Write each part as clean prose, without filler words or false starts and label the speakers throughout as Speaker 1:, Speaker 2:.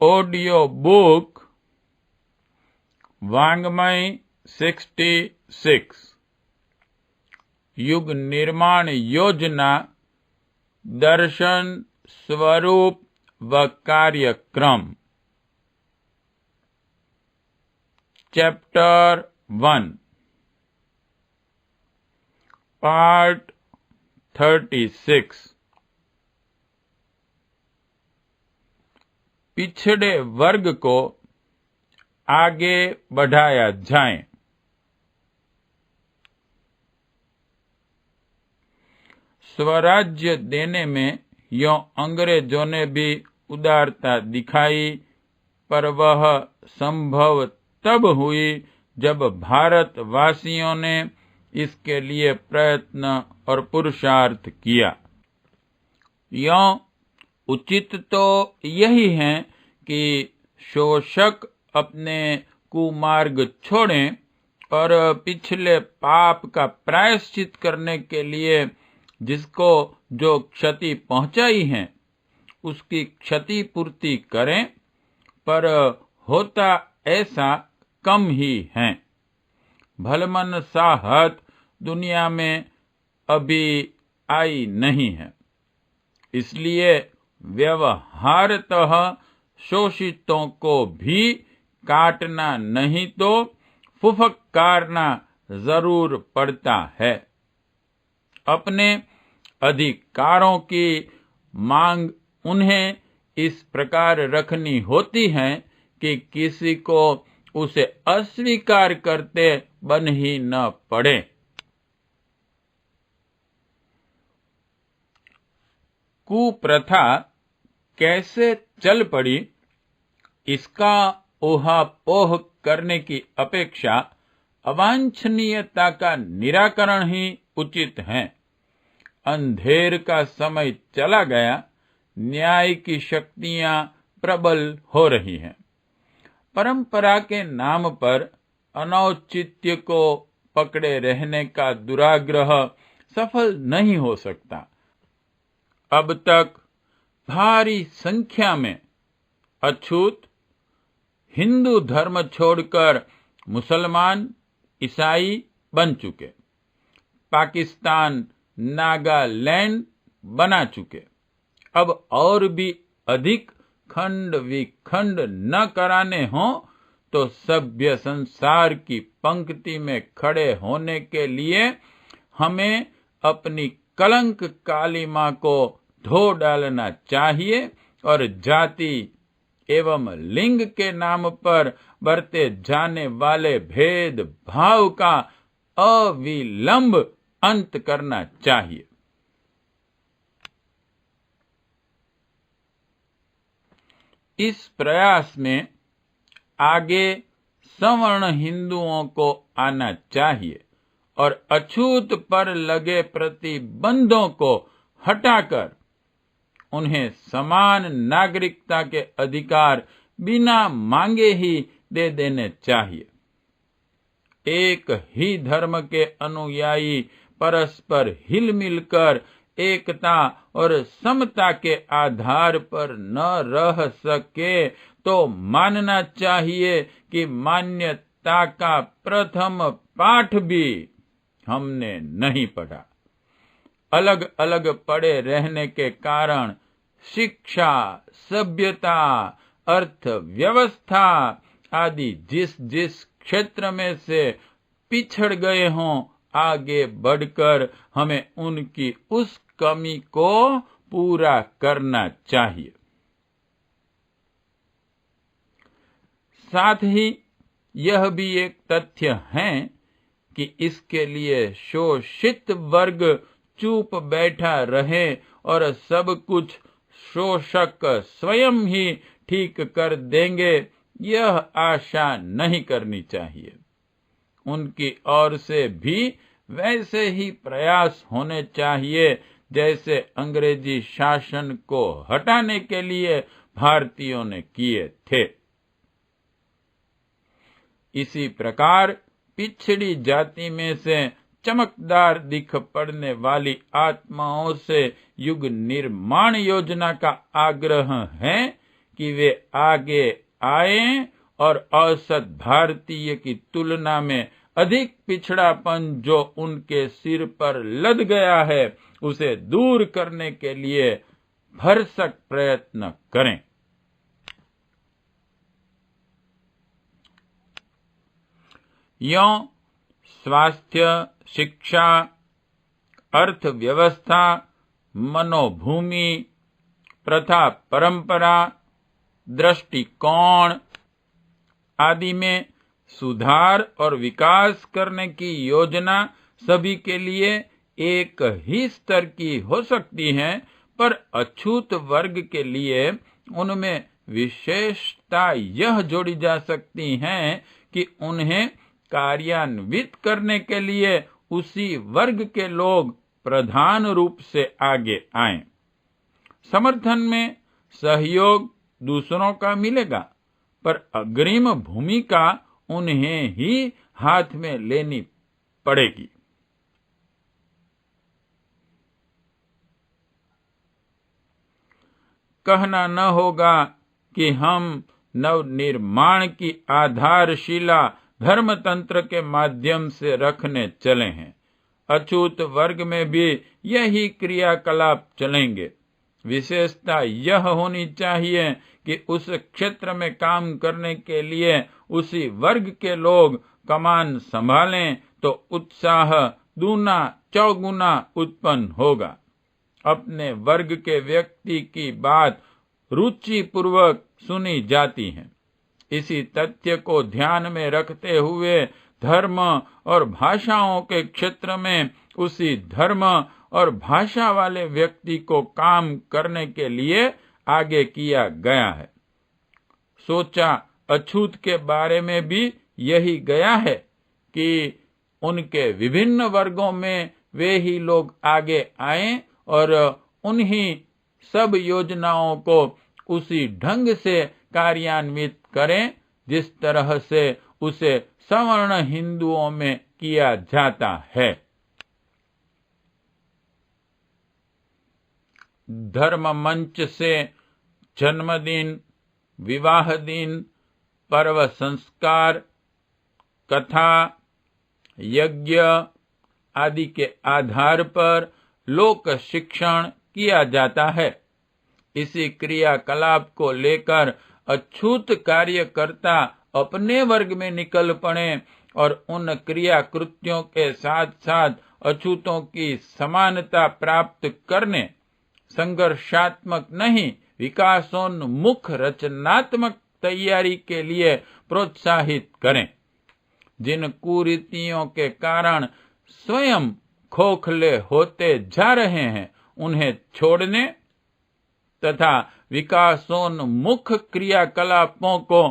Speaker 1: Audio book वाङ्मय 66 युग निर्माण योजना दर्शन स्वरूप व कार्यक्रम चैप्टर 1 पार्ट 36 पिछड़े वर्ग को आगे बढ़ाया जाए। स्वराज्य देने में यों अंग्रेजों ने भी उदारता दिखाई, पर वह संभव तब हुई जब भारतवासियों ने इसके लिए प्रयत्न और पुरुषार्थ किया। यों उचित तो यही है कि शोषक अपने कुमार्ग छोड़ें और पिछले पाप का प्रायश्चित करने के लिए जिसको जो क्षति पहुंचाई है उसकी क्षतिपूर्ति करें, पर होता ऐसा कम ही है। भलमनसाहत दुनिया में अभी आई नहीं है, इसलिए व्यवहारतः शोषितों को भी काटना नहीं तो फुफकारना जरूर पड़ता है। अपने अधिकारों की मांग उन्हें इस प्रकार रखनी होती है कि किसी को उसे अस्वीकार करते बन ही न पड़े। कुप्रथा कैसे चल पड़ी, इसका ऊहापोह करने की अपेक्षा अवांछनीयता का निराकरण ही उचित है। अंधेर का समय चला गया, न्याय की शक्तियां प्रबल हो रही हैं। परंपरा के नाम पर अनौचित्य को पकड़े रहने का दुराग्रह सफल नहीं हो सकता। अब तक भारी संख्या में अछूत हिंदू धर्म छोड़कर मुसलमान, ईसाई बन चुके, पाकिस्तान, नागालैंड बना चुके। अब और भी अधिक खंड विखंड न कराने हों तो सभ्य संसार की पंक्ति में खड़े होने के लिए हमें अपनी कलंक कालिमा को धो डालना चाहिए और जाति एवं लिंग के नाम पर बरते जाने वाले भेद भाव का अविलंब अंत करना चाहिए। इस प्रयास में आगे सवर्ण हिंदुओं को आना चाहिए और अछूत पर लगे प्रतिबंधों को हटाकर उन्हें समान नागरिकता के अधिकार बिना मांगे ही दे देने चाहिए। एक ही धर्म के अनुयायी परस्पर हिल मिलकर एकता और समता के आधार पर न रह सके तो मानना चाहिए कि मान्यता का प्रथम पाठ भी हमने नहीं पढ़ा। अलग अलग पड़े रहने के कारण शिक्षा, सभ्यता, अर्थव्यवस्था आदि जिस जिस क्षेत्र में से पिछड़ गए हों, आगे बढ़कर हमें उनकी उस कमी को पूरा करना चाहिए। साथ ही यह भी एक तथ्य है कि इसके लिए शोषित वर्ग चुप बैठा रहे और सब कुछ शोषक स्वयं ही ठीक कर देंगे, यह आशा नहीं करनी चाहिए। उनकी ओर से भी वैसे ही प्रयास होने चाहिए जैसे अंग्रेजी शासन को हटाने के लिए भारतीयों ने किए थे। इसी प्रकार पिछड़ी जाति में से चमकदार दिख पड़ने वाली आत्माओं से युग निर्माण योजना का आग्रह है कि वे आगे आए और औसत भारतीय की तुलना में अधिक पिछड़ापन जो उनके सिर पर लद गया है उसे दूर करने के लिए भरसक प्रयत्न करें। यों स्वास्थ्य, शिक्षा, अर्थव्यवस्था, मनोभूमि, प्रथा परंपरा, दृष्टिकोण आदि में सुधार और विकास करने की योजना सभी के लिए एक ही स्तर की हो सकती है, पर अछूत वर्ग के लिए उनमें विशेषता यह जोड़ी जा सकती है कि उन्हें कार्यान्वित करने के लिए उसी वर्ग के लोग प्रधान रूप से आगे आएं। समर्थन में सहयोग दूसरों का मिलेगा, पर अग्रिम भूमिका उन्हें ही हाथ में लेनी पड़ेगी। कहना न होगा कि हम नवनिर्माण की आधारशिला धर्मतंत्र के माध्यम से रखने चले हैं। अछूत वर्ग में भी यही क्रियाकलाप चलेंगे। विशेषता यह होनी चाहिए कि उस क्षेत्र में काम करने के लिए उसी वर्ग के लोग कमान संभालें तो उत्साह दूना चौगुना उत्पन्न होगा। अपने वर्ग के व्यक्ति की बात रुचि पूर्वक सुनी जाती है। इसी तथ्य को ध्यान में रखते हुए धर्म और भाषाओं के क्षेत्र में उसी धर्म और भाषा वाले व्यक्ति को काम करने के लिए आगे किया गया है। सोचा अछूत के बारे में भी यही गया है कि उनके विभिन्न वर्गों में वे ही लोग आगे आएं और उन्हीं सब योजनाओं को उसी ढंग से कार्यान्वित करें जिस तरह से उसे सवर्ण हिंदुओं में किया जाता है। धर्म मंच से जन्मदिन, विवाह दिन, पर्व संस्कार, कथा, यज्ञ आदि के आधार पर लोक शिक्षण किया जाता है। इसी क्रियाकलाप को लेकर अछूत कार्यकर्ता अपने वर्ग में निकल पड़े और उन क्रिया कृत्यों के साथ साथ अछूतों की समानता प्राप्त करने संघर्षात्मक नहीं विकासोन्मुख रचनात्मक तैयारी के लिए प्रोत्साहित करें। जिन कुरीतियों के कारण स्वयं खोखले होते जा रहे हैं उन्हें छोड़ने तथा विकासोन्मुख क्रियाकलापों को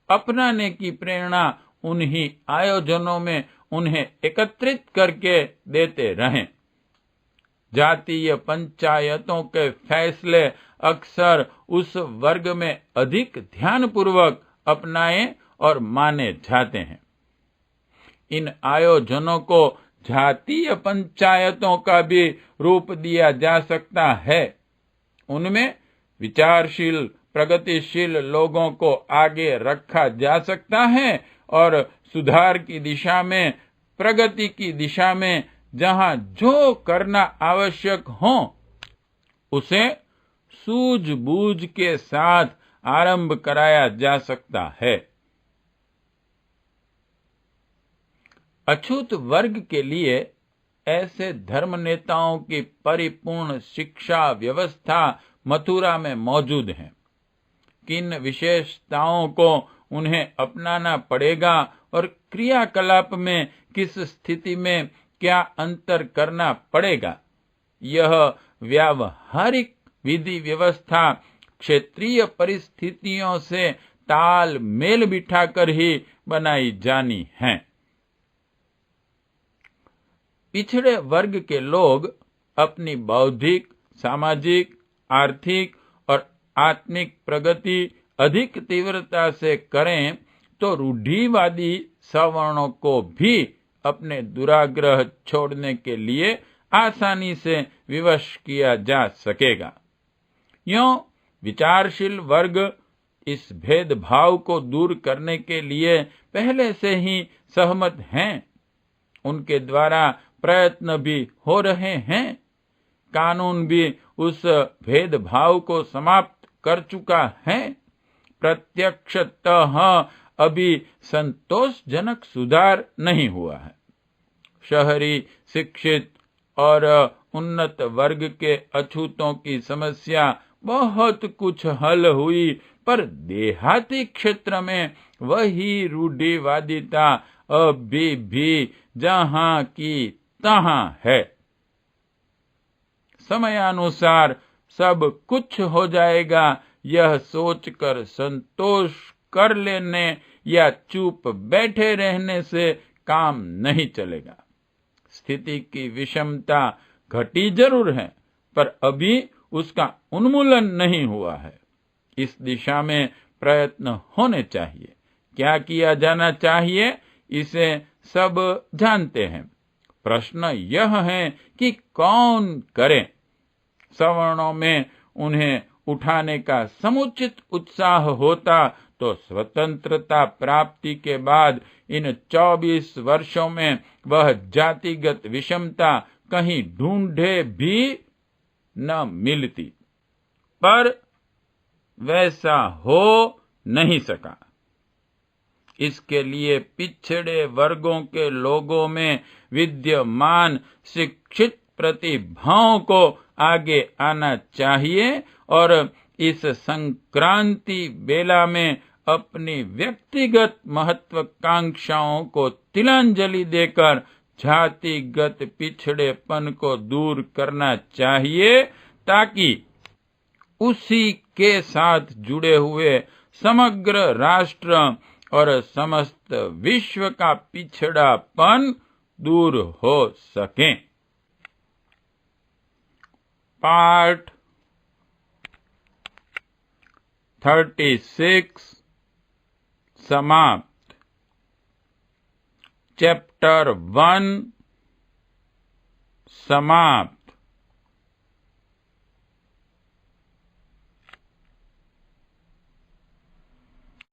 Speaker 1: अपनाने की प्रेरणा उन्हीं आयोजनों में उन्हें एकत्रित करके देते रहें। जातीय पंचायतों के फैसले अक्सर उस वर्ग में अधिक ध्यानपूर्वक अपनाए और माने जाते हैं। इन आयोजनों को जातीय पंचायतों का भी रूप दिया जा सकता है। उनमें विचारशील प्रगतिशील लोगों को आगे रखा जा सकता है और सुधार की दिशा में, प्रगति की दिशा में जहां जो करना आवश्यक हो उसे सूझबूझ के साथ आरंभ कराया जा सकता है। अछूत वर्ग के लिए ऐसे धर्म नेताओं की परिपूर्ण शिक्षा व्यवस्था मथुरा में मौजूद है। किन विशेषताओं को उन्हें अपनाना पड़ेगा और क्रियाकलाप में किस स्थिति में क्या अंतर करना पड़ेगा, यह व्यावहारिक विधि व्यवस्था क्षेत्रीय परिस्थितियों से ताल मेल बिठाकर ही बनाई जानी है। पिछड़े वर्ग के लोग अपनी बौद्धिक, सामाजिक, आर्थिक और आत्मिक प्रगति अधिक तीव्रता से करें तो रूढ़िवादी सवर्णों को भी अपने दुराग्रह छोड़ने के लिए आसानी से विवश किया जा सकेगा। यों विचारशील वर्ग इस भेदभाव को दूर करने के लिए पहले से ही सहमत हैं। उनके द्वारा प्रयत्न भी हो रहे हैं। कानून भी उस भेदभाव को समाप्त कर चुका है। प्रत्यक्षतः अभी संतोषजनक सुधार नहीं हुआ है। शहरी शिक्षित और उन्नत वर्ग के अछूतों की समस्या बहुत कुछ हल हुई, पर देहाती क्षेत्र में वही रूढ़िवादिता अभी भी जहां की तहां है। समयानुसार सब कुछ हो जाएगा, यह सोचकर संतोष कर लेने या चुप बैठे रहने से काम नहीं चलेगा। स्थिति की विषमता घटी जरूर है, पर अभी उसका उन्मूलन नहीं हुआ है। इस दिशा में प्रयत्न होने चाहिए। क्या किया जाना चाहिए, इसे सब जानते हैं। प्रश्न यह है कि कौन करे। सवर्णों में उन्हें उठाने का समुचित उत्साह होता तो स्वतंत्रता प्राप्ति के बाद इन 24 वर्षों में वह जातिगत विषमता कहीं ढूंढे भी न मिलती, पर वैसा हो नहीं सका। इसके लिए पिछड़े वर्गों के लोगों में विद्यमान शिक्षित प्रतिभाओं को आगे आना चाहिए और इस संक्रांति बेला में अपनी व्यक्तिगत महत्वाकांक्षाओं को तिलांजलि देकर जातिगत पिछड़ेपन को दूर करना चाहिए, ताकि उसी के साथ जुड़े हुए समग्र राष्ट्र और समस्त विश्व का पिछड़ापन दूर हो सके। पार्ट 36 समाप्त। चैप्टर 1 समाप्त।